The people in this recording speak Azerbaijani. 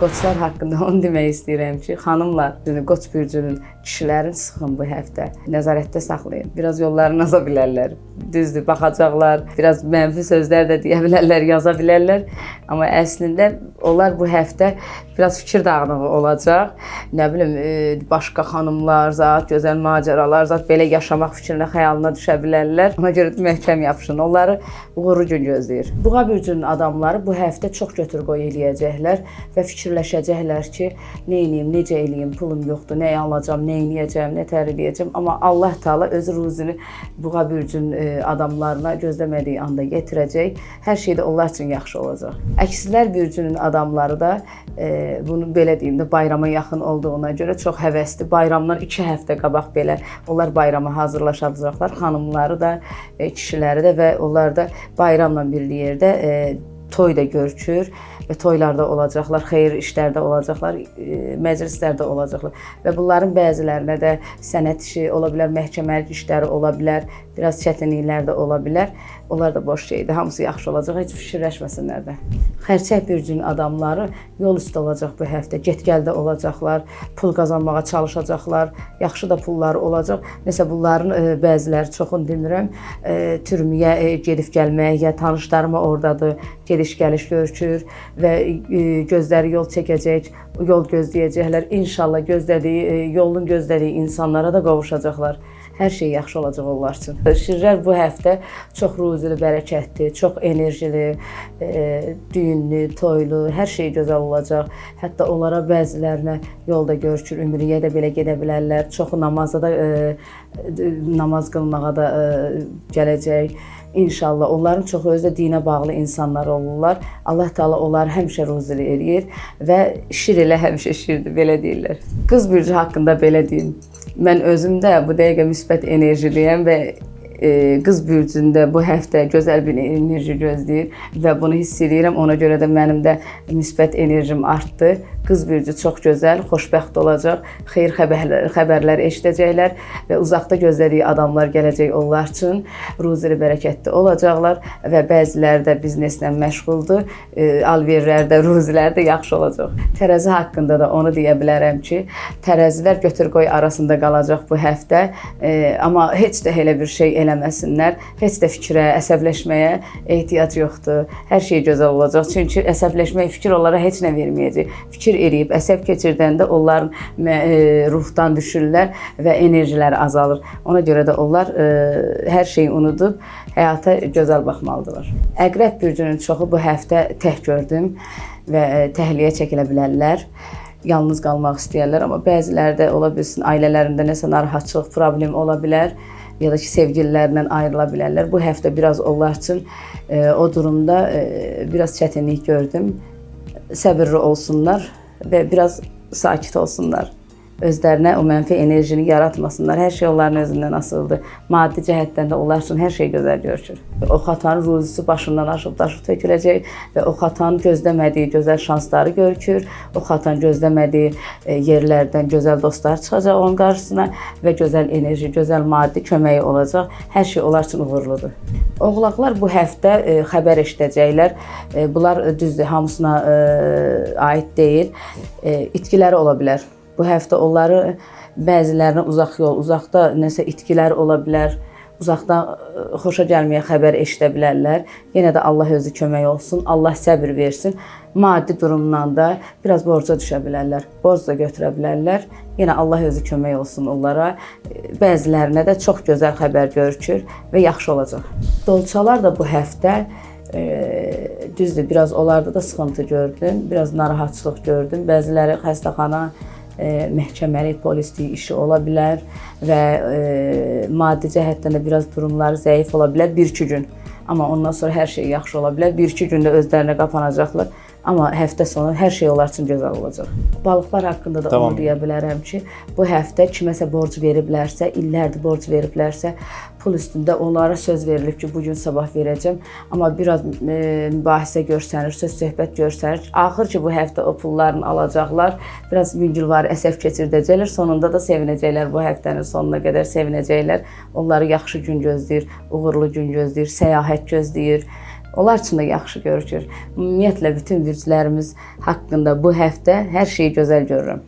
Qoçlar haqqında onu demək istəyirəm ki, xanımlar, Qoç bürcünün kişilərin sıxın bu həftə. Nəzarətdə saxlayın. Biraz yollarını aza bilərlər. Düzdür, baxacaqlar. Biraz mənfi sözlər də deyə bilərlər, yaza bilərlər. Amma əslində onlar bu həftə biraz fikir dağınığı olacaq. Nə bilim, başqa xanımlar, zat, gözəl macəralar, zat belə yaşamaq fikrinə, xəyalına düşə bilərlər. Ona görə də möhkəm yapışın. Onları uğurlu gün gözləyir. Buğa bürcünün adamları bu həftə çox götür-qoy eləyəcəklər və fikirləşəcəklər ki, nə edeyim, necə eləyim, pulum yoxdur, nə alacağam, nə edəcəm, nə tərləyəcəm. Amma Allah Taala öz ruzunu Buğa bürcünün adamlarına gözləmədiyi anda yetirəcək. Hər şey də onlar üçün yaxşı olacaq. Əksilər bürcünün adamları da bunu belə deyim də bayrama yaxın olduğuna görə çox həvəsli. Bayramdan 2 həftə qabaq belə onlar bayrama hazırlaşacaqlar. Xanımları da, kişiləri də və onlar da bayramla bir yerdə toy da görkür və toylarda olacaqlar, xeyir işlərdə olacaqlar, məclislərdə olacaqlar və bunların bəzilərinə də sənət işi ola bilər, məhkəməlik işləri ola bilər, biraz çətinliklər də ola bilər. Onlar da boş şeydir, hamısı yaxşı olacaq, heç fikirləşməsinlər də. Xərçək bürcünün adamları yol üstə olacaq bu həftə, get-gəldə olacaqlar, pul qazanmağa çalışacaqlar, yaxşı da pulları olacaq. Nəsə bunların bəziləri, çoxunu demirəm, türməyə gedib gəlməyə, tanışlarıma oradadır, gediş-gəliş görkür və gözləri yol çəkəcək, yol gözləyəcəklər. İnşallah yolun gözlədiyi insanlara da qovuşacaqlar. Hər şey yaxşı olacaq onlar üçün. Şirlər bu həftə çox ruzili, bərəkətli, çox enerjili, düyünlü, toylu, hər şey gözəl olacaq. Hətta onlara bəzilərinə yolda görkür, ümriyə də belə gedə bilərlər. Çoxu namazda da namaz qılmağa da gələcək. İnşallah onların çoxu özü də dinə bağlı insanlar olurlar. Allah Taala onları həmişə ruzili eləyir və şir elə həmişə şirdir, belə deyirlər. Qız bürcü haqqında belə deyim. Mən özüm də bu dəqiqə müsbət enerjiliyəm və qız bürcündə bu həftə gözəl bir enerji gözləyir və bunu hiss edirəm. Ona görə də mənim də müsbət enerjim artdı. Qız bürcü çox gözəl, xoşbəxt olacaq, xeyir xəbərlər eşidəcəklər və uzaqda gözlədiyi adamlar gələcək onlar üçün. Ruzili bərəkətli olacaqlar və bəziləri də bizneslə məşğuldur. Alverlər də, ruzilər də yaxşı olacaq. Tərəzi haqqında da onu deyə bilərəm ki, tərəzilər götür-qoy arasında qalacaq bu həftə. Amma heç də elə bir şey eləməsinlər. Heç də fikrə, əsəbləşməyə ehtiyac yoxdur. Hər şey gözəl olacaq. Çünki əsəbləşmək, fikir onlara heç nə verməyəcək. Fikir eləyib, əsəb keçirdəndə onların ruhdan düşürlər və enerjiləri azalır. Ona görə də onlar hər şeyi unudub həyata gözəl baxmalıdırlar. Əqrəb bürcünün çoxu bu həftə tək gördüm və təhliyə çəkilə bilərlər. Yalnız qalmaq istəyərlər, amma bəziləri də ola bilsin, ailələrində nəsə narahatçılıq, problem ola bilər ya da ki, sevgililərindən ayrıla bilərlər. Bu həftə biraz onlar üçün o durumda biraz çətinlik gördüm. Səbirli olsunlar və biraz sakit olsunlar. Özlərinə o mənfi enerjini yaratmasınlar. Hər şey onların özündən asılıdır. Maddi cəhətdən də onlar üçün hər şey gözəl görüşür. Ox atanın ruzisi başından aşıb-daşıb töküləcək və ox atanın gözləmədiyi gözəl şansları görükür. Ox atan gözləmədiyi yerlərdən gözəl dostlar çıxacaq onun qarşısına və gözəl enerji, gözəl maddi köməyi olacaq. Hər şey onlar üçün uğurludur. Oğlaqlar bu həftə xəbər eşidəcəklər. Bunlar düzdür, hamısına aid deyil. İtkiləri ola bilər. Bu həftə onları bəzilərinə uzaq yol, uzaqda nəsə itkilər ola bilər, uzaqdan xoşa gəlməyə xəbər eşidə bilərlər. Yenə də Allah özü kömək olsun, Allah səbir versin. Maddi durumdan da biraz borca düşə bilərlər, borc da götürə bilərlər. Yenə Allah özü kömək olsun onlara. Bəzilərinə də çox gözəl xəbər görükür və yaxşı olacaq. Dolçalar da bu həftə düzdür, biraz onlarda da sıxıntı gördüm, biraz narahatçılıq gördüm. Bəziləri xəstəxana, məhkəməlik, polislik işi ola bilər və maddi cəhətdən də biraz durumları zəif ola bilər 1-2 gün. Amma ondan sonra hər şey yaxşı ola bilər. 1-2 gündə özlərinə qapanacaqlar. Amma həftə sonu hər şey onlar üçün gözəl olacaq. Balıqlar haqqında da onu deyə bilərəm ki, bu həftə kiməsə borc veriblərsə, illərdir borc veriblərsə, pul üstündə onlara söz verilib ki, bugün sabah verəcəm. Amma biraz mübahisə görsənir, söz-söhbət görsənir. Axır ki, bu həftə o pullarını alacaqlar, biraz yüngülvarı əsəb keçirdəcəklər, sonunda da sevinəcəklər, bu həftənin sonuna qədər sevinəcəklər. Onları yaxşı gün gözləyir, uğurlu gün gözləyir, səyahət gözləyir. onlar üçün də yaxşı görükür. Ümumiyyətlə bütün bürclərimiz haqqında bu həftə hər şeyi gözəl görürəm.